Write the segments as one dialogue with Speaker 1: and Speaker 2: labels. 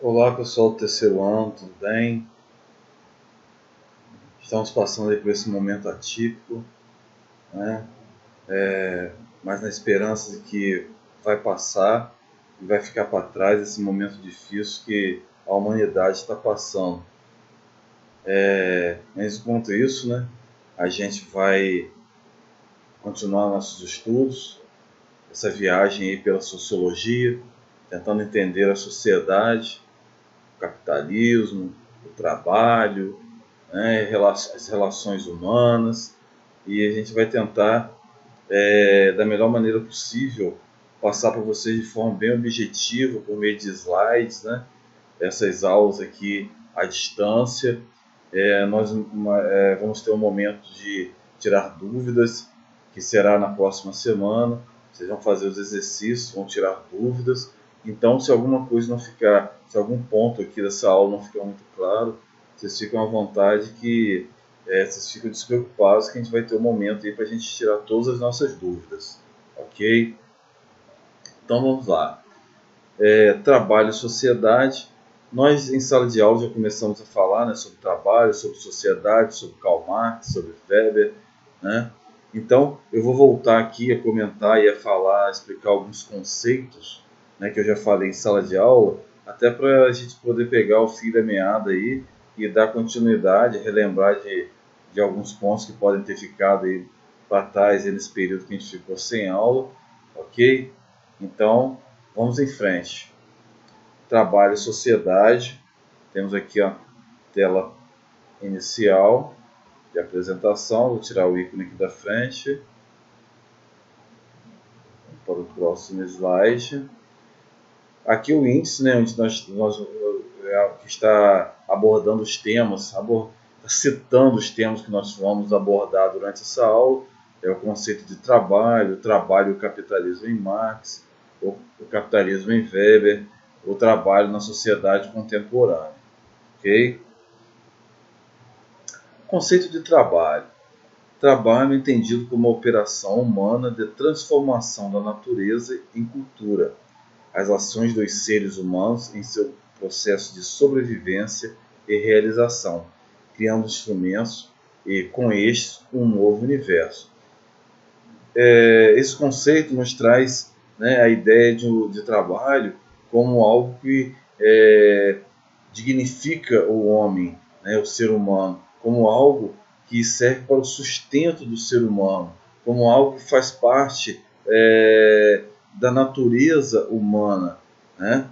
Speaker 1: Olá pessoal do terceiro ano, tudo bem? Estamos passando aí por esse momento atípico, né? Mas na esperança de que vai passar e vai ficar para trás esse momento difícil que a humanidade está passando. Mas enquanto isso, né, a gente vai continuar nossos estudos, essa viagem aí pela sociologia, tentando entender a sociedade, o capitalismo, o trabalho, né, as relações humanas, e a gente vai tentar, da melhor maneira possível, passar para vocês de forma bem objetiva, por meio de slides, né, essas aulas aqui à distância. Nós vamos ter um momento de tirar dúvidas, que será na próxima semana. Vocês vão fazer os exercícios, vão tirar dúvidas. Então, se alguma coisa não ficar, se algum ponto aqui dessa aula não ficar muito claro, vocês ficam à vontade que vocês ficam despreocupados que a gente vai ter um momento aí para a gente tirar todas as nossas dúvidas, ok? Então vamos lá. Trabalho e sociedade. Nós em sala de aula já começamos a falar, né, sobre trabalho, sobre sociedade, sobre Karl Marx, sobre Weber, né? Então eu vou voltar aqui a comentar e a falar, a explicar alguns conceitos, né, que eu já falei em sala de aula, até para a gente poder pegar o fio da meada aí e dar continuidade, relembrar de alguns pontos que podem ter ficado aí para trás aí nesse período que a gente ficou sem aula, ok? Então vamos em frente. Trabalho e sociedade. Temos aqui a tela inicial de apresentação. Vou tirar o ícone aqui da frente. Vamos para o próximo slide. Aqui o índice, né, onde nós que está abordando os temas, citando os temas que nós vamos abordar durante essa aula. É o conceito de trabalho, o trabalho e o capitalismo em Marx, o capitalismo em Weber, o trabalho na sociedade contemporânea. Ok? Conceito de trabalho. Trabalho entendido como a operação humana de transformação da natureza em cultura, as ações dos seres humanos em seu processo de sobrevivência e realização, criando instrumentos e, com estes, um novo universo. Esse conceito nos traz, né, a ideia de trabalho como algo que dignifica o homem, né, o ser humano, como algo que serve para o sustento do ser humano, como algo que faz parte da natureza humana, né,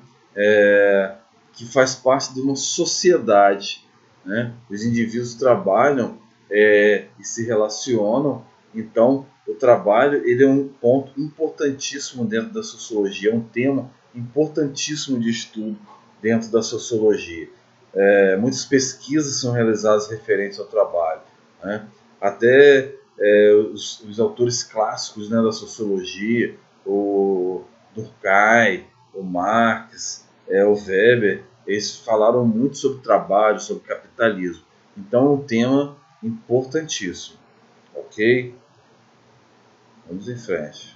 Speaker 1: que faz parte de uma sociedade. Né? Os indivíduos trabalham e se relacionam, então o trabalho ele é um ponto importantíssimo dentro da sociologia, é um tema importantíssimo de estudo dentro da sociologia. Muitas pesquisas são realizadas referentes ao trabalho. Né? Até os autores clássicos, né, da sociologia, o Durkheim, o Marx, o Weber, eles falaram muito sobre trabalho, sobre capitalismo. Então é um tema importantíssimo. Ok? Vamos em frente.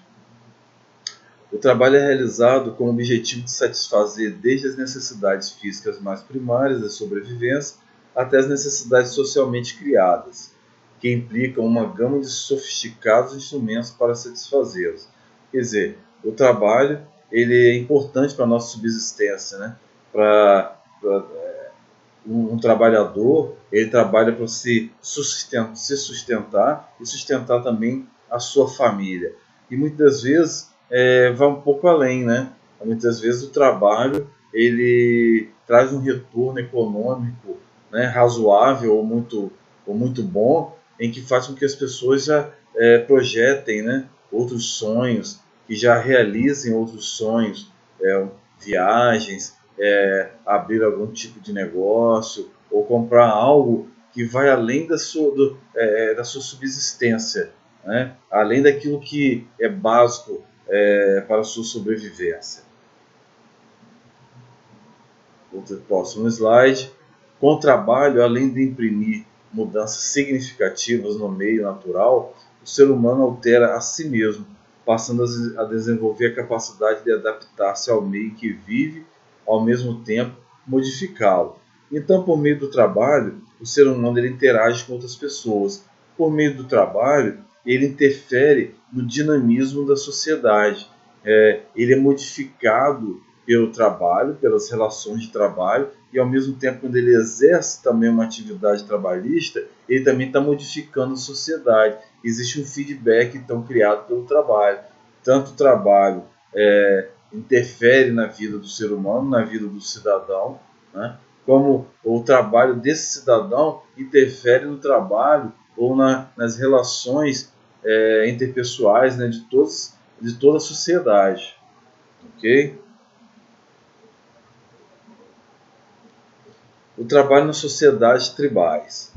Speaker 1: O trabalho é realizado com o objetivo de satisfazer desde as necessidades físicas mais primárias da sobrevivência até as necessidades socialmente criadas, que implicam uma gama de sofisticados instrumentos para satisfazê-los. Quer dizer, o trabalho ele é importante para a nossa subsistência, né? Um trabalhador, ele trabalha para se sustentar e sustentar também a sua família. E muitas vezes vai um pouco além, né? Muitas vezes o trabalho ele traz um retorno econômico, né, razoável ou muito bom, em que faz com que as pessoas já projetem, né, outros sonhos, que já realizem outros sonhos, viagens, abrir algum tipo de negócio ou comprar algo que vai além da sua subsistência, né? Além daquilo que é básico para a sua sobrevivência. Outro próximo slide. Com o trabalho, além de imprimir mudanças significativas no meio natural, o ser humano altera a si mesmo, passando a desenvolver a capacidade de adaptar-se ao meio que vive, ao mesmo tempo modificá-lo. Então, por meio do trabalho, o ser humano ele interage com outras pessoas. Por meio do trabalho, ele interfere no dinamismo da sociedade. Ele é modificado pelo trabalho, pelas relações de trabalho, e ao mesmo tempo, quando ele exerce também uma atividade trabalhista, ele também está modificando a sociedade. Existe um feedback, então, criado pelo trabalho. Tanto o trabalho interfere na vida do ser humano, na vida do cidadão, né? Como o trabalho desse cidadão interfere no trabalho ou nas relações interpessoais, né, de toda a sociedade. Ok? O trabalho nas sociedades tribais.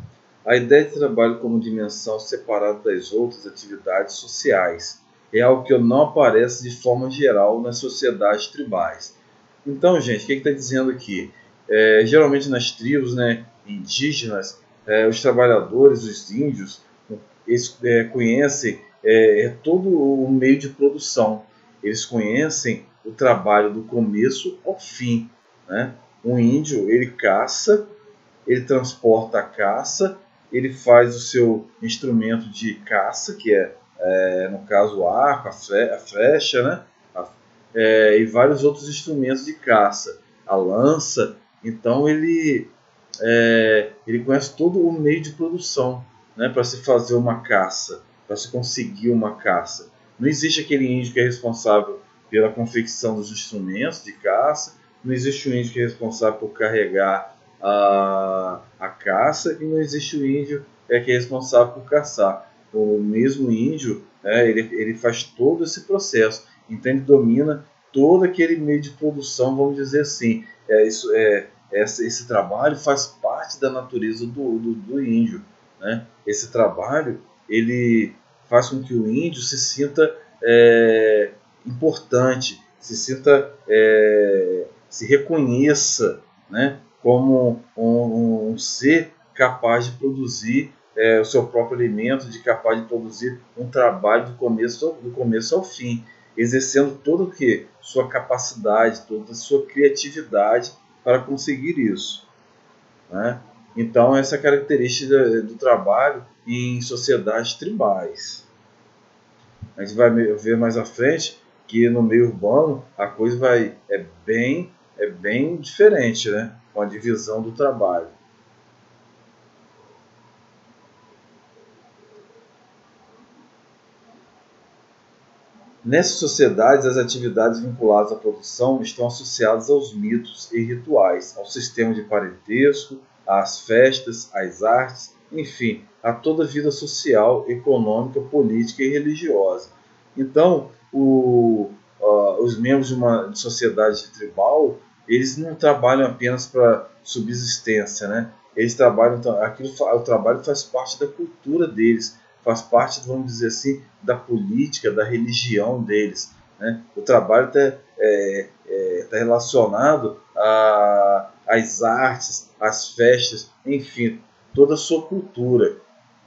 Speaker 1: A ideia de trabalho como dimensão separada das outras atividades sociais é algo que não aparece de forma geral nas sociedades tribais. Então, gente, o que está dizendo aqui? Geralmente nas tribos, né, indígenas, os trabalhadores, os índios, eles conhecem todo o meio de produção. Eles conhecem o trabalho do começo ao fim, né? Um índio, ele caça, ele transporta a caça, ele faz o seu instrumento de caça, que no caso o arco, a flecha, né? E vários outros instrumentos de caça, a lança. Então ele conhece todo o meio de produção, né, para se fazer uma caça, para se conseguir uma caça. Não existe aquele índio que é responsável pela confecção dos instrumentos de caça, não existe o índio que é responsável por carregar a caça, e não existe o índio que é responsável por caçar. O mesmo índio, ele faz todo esse processo, então ele domina todo aquele meio de produção, vamos dizer assim. Esse trabalho faz parte da natureza do índio, né? Esse trabalho ele faz com que o índio se sinta importante, se reconheça, né, como um ser capaz de produzir o seu próprio alimento, capaz de produzir um trabalho do começo ao fim, exercendo todo o que? Sua capacidade, toda a sua criatividade para conseguir isso, né? Então, essa é a característica do trabalho em sociedades tribais. A gente vai ver mais à frente que no meio urbano a coisa é bem diferente, né? Com a divisão do trabalho. Nessas sociedades, as atividades vinculadas à produção estão associadas aos mitos e rituais, ao sistema de parentesco, às festas, às artes, enfim, a toda a vida social, econômica, política e religiosa. Então, os membros de uma sociedade tribal, eles não trabalham apenas para subsistência, né? Eles trabalham, o trabalho faz parte da cultura deles, faz parte, vamos dizer assim, da política, da religião deles, né? O trabalho está relacionado às artes, às festas, enfim, toda a sua cultura,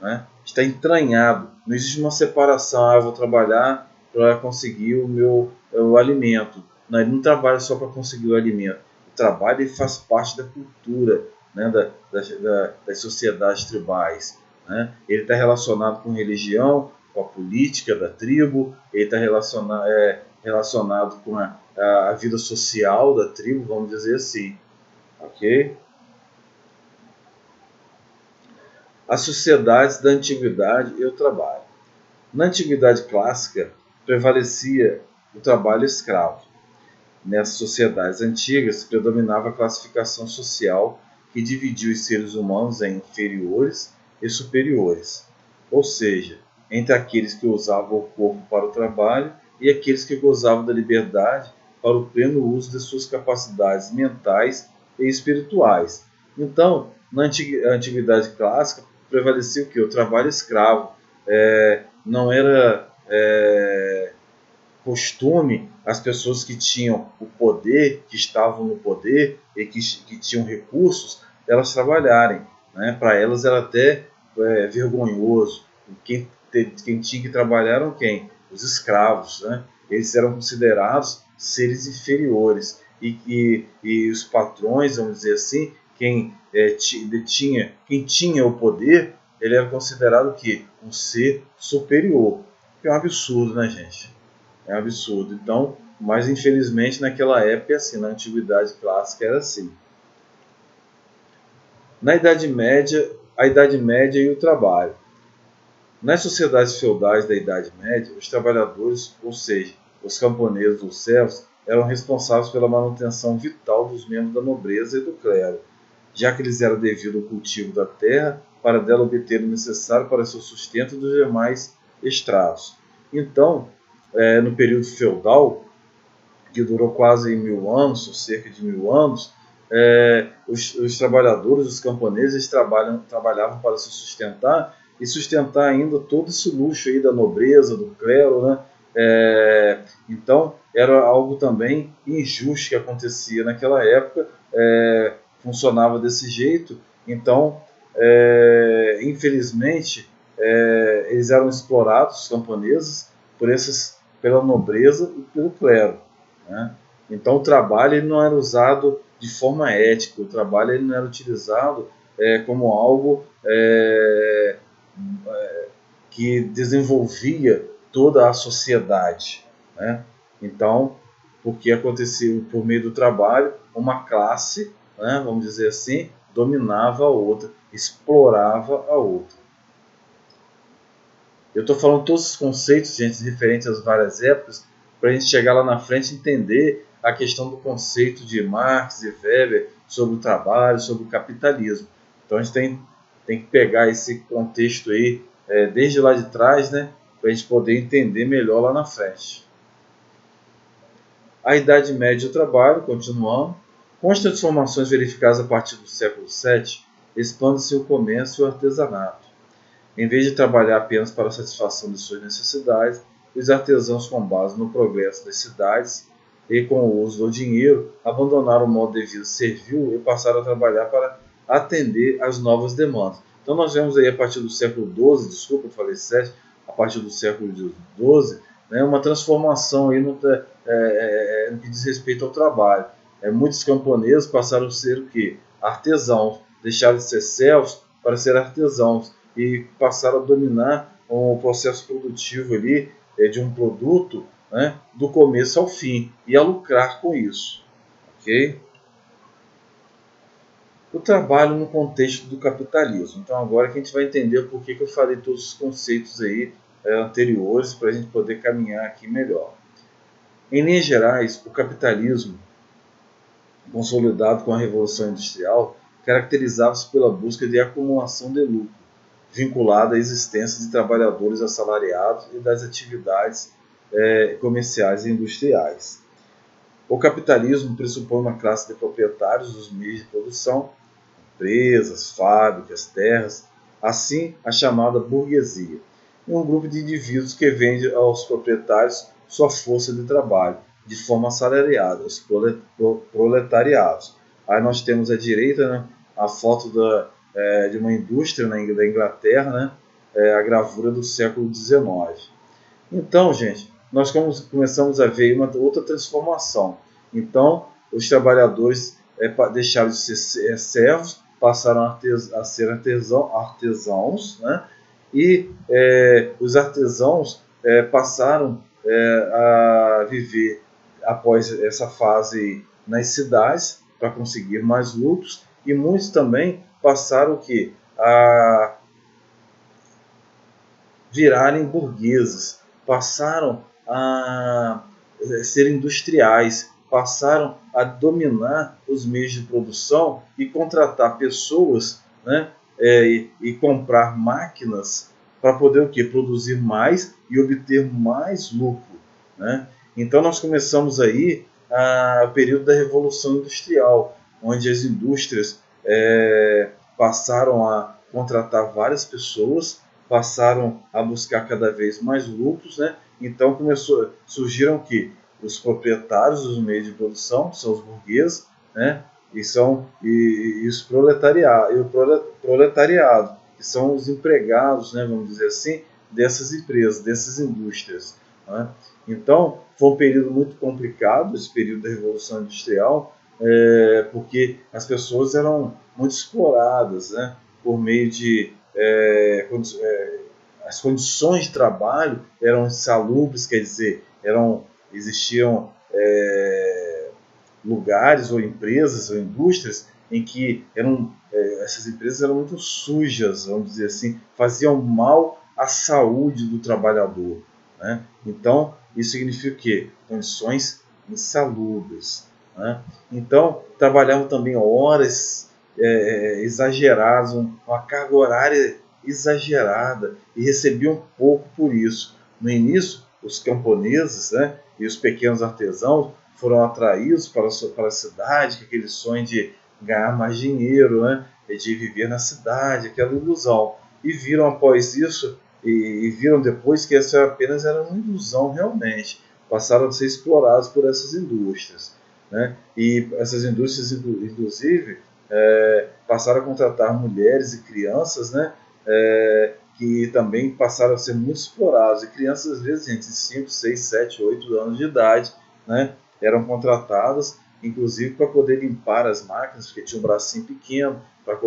Speaker 1: né? Está entranhado. Não existe uma separação, eu vou trabalhar para conseguir o alimento. Não, ele não trabalha só para conseguir o alimento. O trabalho ele faz parte da cultura, né, das sociedades tribais, né? Ele está relacionado com religião, com a política da tribo, ele está relacionado com a vida social da tribo, vamos dizer assim. Ok? As sociedades da antiguidade e o trabalho. Na antiguidade clássica, prevalecia o trabalho escravo. Nessas sociedades antigas, predominava a classificação social que dividia os seres humanos em inferiores e superiores, ou seja, entre aqueles que usavam o corpo para o trabalho e aqueles que gozavam da liberdade para o pleno uso de suas capacidades mentais e espirituais. Então, na antiguidade clássica, prevalecia o que? O trabalho escravo. Não era costume as pessoas que tinham o poder, que estavam no poder e que tinham recursos, elas trabalharem, né? Para elas era até vergonhoso. Quem tinha que trabalhar eram quem? Os escravos, né? Eles eram considerados seres inferiores. e os patrões, vamos dizer assim, quem tinha o poder, ele era considerado que um ser superior, que é um absurdo, né, gente? É um absurdo. Então, mas infelizmente naquela época, assim, na antiguidade clássica era assim. Na Idade Média, a Idade Média e o trabalho. Nas sociedades feudais da Idade Média, os trabalhadores, ou seja, os camponeses ou servos, eram responsáveis pela manutenção vital dos membros da nobreza e do clero, já que lhes era devido o cultivo da terra para dela obter o necessário para seu sustento e dos demais estratos. Então, no período feudal, que durou quase 1000 anos, ou cerca de 1000 anos, os trabalhadores, os camponeses, trabalhavam para se sustentar e sustentar ainda todo esse luxo aí da nobreza, do clero, né? Então, era algo também injusto que acontecia naquela época, funcionava desse jeito. Então, infelizmente, eles eram explorados, os camponeses, pela nobreza e pelo clero, né? Então, o trabalho ele não era usado de forma ética, o trabalho ele não era utilizado como algo que desenvolvia toda a sociedade, né? Então, porque acontecia por meio do trabalho, uma classe, né, vamos dizer assim, dominava a outra, explorava a outra. Eu estou falando todos os conceitos, gente, referentes às várias épocas, para a gente chegar lá na frente e entender a questão do conceito de Marx e Weber sobre o trabalho, sobre o capitalismo. Então a gente tem que pegar esse contexto aí desde lá de trás, né, para a gente poder entender melhor lá na frente. A Idade Média e o trabalho, continuando. Com as transformações verificadas a partir do século VII, expande-se o comércio e o artesanato. Em vez de trabalhar apenas para a satisfação de suas necessidades, os artesãos, com base no progresso das cidades e com o uso do dinheiro, abandonaram o modo de vida servil e passaram a trabalhar para atender às novas demandas. Então nós vemos aí a partir do século XII, desculpa, eu falei VII, a partir do século XII, né, uma transformação aí no que diz respeito ao trabalho. Muitos camponeses passaram a ser o quê? Artesãos, deixaram de ser servos para ser artesãos e passaram a dominar o processo produtivo ali de um produto, né, do começo ao fim e a lucrar com isso. Ok? O trabalho no contexto do capitalismo. Então agora que a gente vai entender por que eu falei todos os conceitos aí anteriores para a gente poder caminhar aqui melhor. Em linhas gerais, o capitalismo, consolidado com a Revolução Industrial, caracterizava-se pela busca de acumulação de lucro, vinculada à existência de trabalhadores assalariados e das atividades comerciais e industriais. O capitalismo pressupõe uma classe de proprietários dos meios de produção, empresas, fábricas, terras, assim a chamada burguesia, e um grupo de indivíduos que vende aos proprietários sua força de trabalho, de forma assalariada, os proletariados. Aí nós temos à direita, né, a foto de uma indústria da Inglaterra, né, a gravura do século XIX. Então, gente, nós começamos a ver uma outra transformação. Então, os trabalhadores deixaram de ser servos, passaram a ser artesãos, né? E os artesãos passaram a viver, após essa fase, nas cidades para conseguir mais lucros, e muitos também passaram a virarem burgueses, passaram a ser industriais, passaram a dominar os meios de produção e contratar pessoas, né, e comprar máquinas para poder o quê? Produzir mais e obter mais lucro, né? Então nós começamos aí o período da Revolução Industrial, onde as indústrias passaram a contratar várias pessoas, passaram a buscar cada vez mais lucros, né? Então surgiram os proprietários dos meios de produção, que são os burgueses, né? e os proletariado, que são os empregados, né, vamos dizer assim, dessas empresas, dessas indústrias. né? Então, foi um período muito complicado, esse período da Revolução Industrial, porque as pessoas eram muito exploradas, né, por meio de as condições de trabalho eram insalubres, quer dizer, existiam lugares ou empresas ou indústrias em que essas empresas eram muito sujas, vamos dizer assim, faziam mal à saúde do trabalhador, né? Então, isso significa o quê? Condições insalubres, né? Então, trabalhavam também horas exageradas, uma carga horária exagerada, e recebiam pouco por isso. No início, os camponeses, né, e os pequenos artesãos foram atraídos para a cidade, com aquele sonho de ganhar mais dinheiro, né, de viver na cidade, aquela ilusão. E viram após isso, e viram depois que essa apenas era uma ilusão realmente. Passaram a ser explorados por essas indústrias, né? E essas indústrias, inclusive, passaram a contratar mulheres e crianças, né, que também passaram a ser muito explorados. E crianças, às vezes, entre 5, 6, 7, 8 anos de idade, né, eram contratadas, inclusive para poder limpar as máquinas, porque tinha um bracinho pequeno, para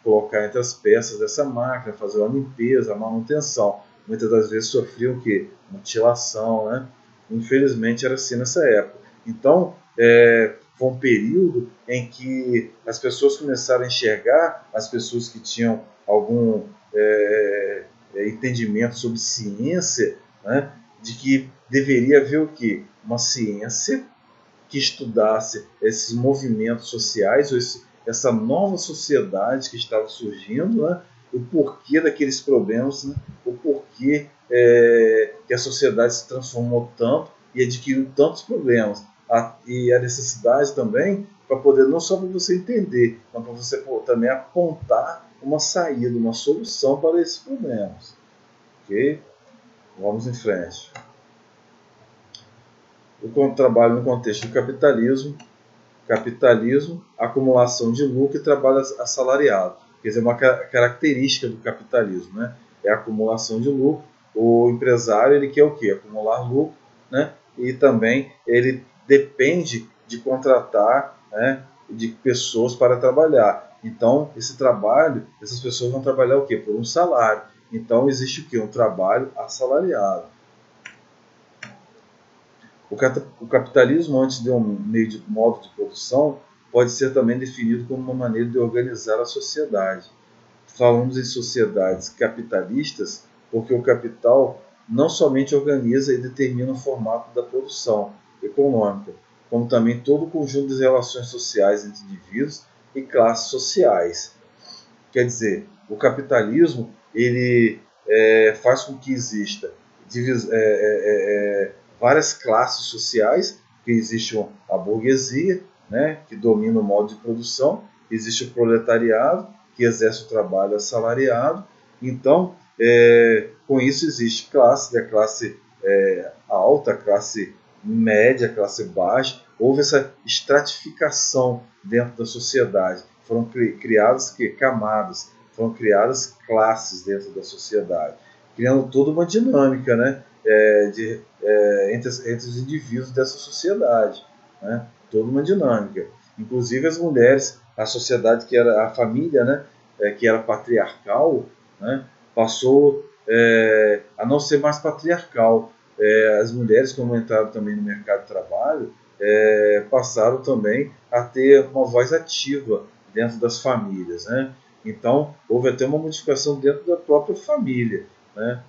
Speaker 1: colocar entre as peças dessa máquina, fazer uma limpeza, a manutenção. Muitas das vezes sofriam o quê? Mutilação, né? Infelizmente era assim nessa época. Então, foi um período em que as pessoas começaram a enxergar, as pessoas que tinham algum entendimento sobre ciência, né, de que deveria haver o quê? Uma ciência que estudasse esses movimentos sociais, ou essa nova sociedade que estava surgindo, né, o porquê daqueles problemas, né, o porquê que a sociedade se transformou tanto e adquiriu tantos problemas. E a necessidade também para poder, não só para você entender, mas para você também apontar uma saída, uma solução para esses problemas. Ok? Vamos em frente. O trabalho no contexto do capitalismo, acumulação de lucro e trabalho assalariado. Quer dizer, uma característica do capitalismo, né? É a acumulação de lucro. O empresário, ele quer o quê? Acumular lucro, né? E também ele depende de contratar, né, de pessoas para trabalhar. Então, esse trabalho, essas pessoas vão trabalhar o quê? Por um salário. Então, existe o quê? Um trabalho assalariado. O capitalismo, antes de um modo de produção, pode ser também definido como uma maneira de organizar a sociedade. Falamos em sociedades capitalistas porque o capital não somente organiza e determina o formato da produção econômica, como também todo o conjunto de relações sociais entre indivíduos e classes sociais. Quer dizer, o capitalismo ele faz com que exista várias classes sociais, que existe a burguesia, né, que domina o modo de produção, existe o proletariado, que exerce o trabalho assalariado. Então, com isso existe classe, a classe alta, a classe média, a classe baixa. Houve essa estratificação dentro da sociedade. Foram criadas camadas, foram criadas classes dentro da sociedade, criando toda uma dinâmica, né, entre os indivíduos dessa sociedade, né, toda uma dinâmica. Inclusive as mulheres, a sociedade que era a família, né, que era patriarcal, né, passou a não ser mais patriarcal. As mulheres, como entraram também no mercado de trabalho, passaram também a ter uma voz ativa dentro das famílias, né? Então, houve até uma modificação dentro da própria família, né?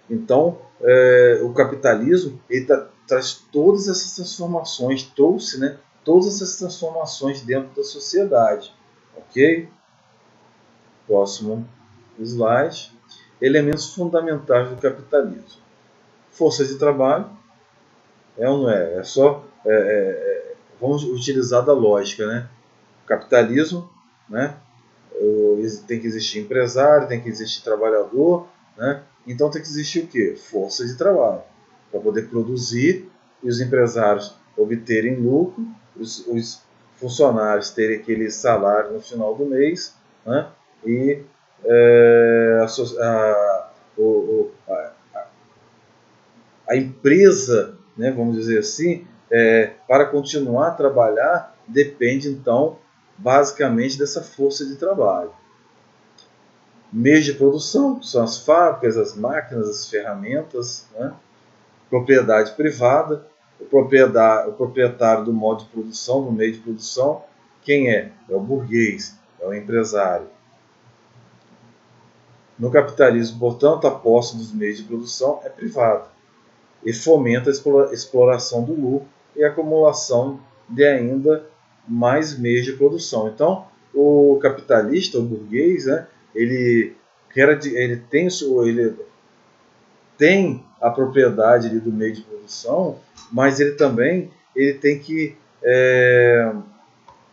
Speaker 1: Então, o capitalismo ele traz todas essas transformações, trouxe, né, todas essas transformações dentro da sociedade. Ok? Próximo slide. Elementos fundamentais do capitalismo. Força de trabalho, ou não é? É só... vamos utilizar da lógica, né? Capitalismo, né? Tem que existir empresário, tem que existir trabalhador, né? Então tem que existir o quê? Força de trabalho, para poder produzir e os empresários obterem lucro, os funcionários terem aquele salário no final do mês, né? E a empresa, né, vamos dizer assim, para continuar a trabalhar, depende então basicamente dessa força de trabalho. Meios de produção, que são as fábricas, as máquinas, as ferramentas, né? Propriedade privada, o proprietário do modo de produção, do meio de produção, quem é? É o burguês, é o empresário. No capitalismo, portanto, a posse dos meios de produção é privada e fomenta a exploração do lucro e a acumulação de ainda mais meios de produção. Então, o capitalista, o burguês, né, ele tem a propriedade ali do meio de produção, mas ele também tem que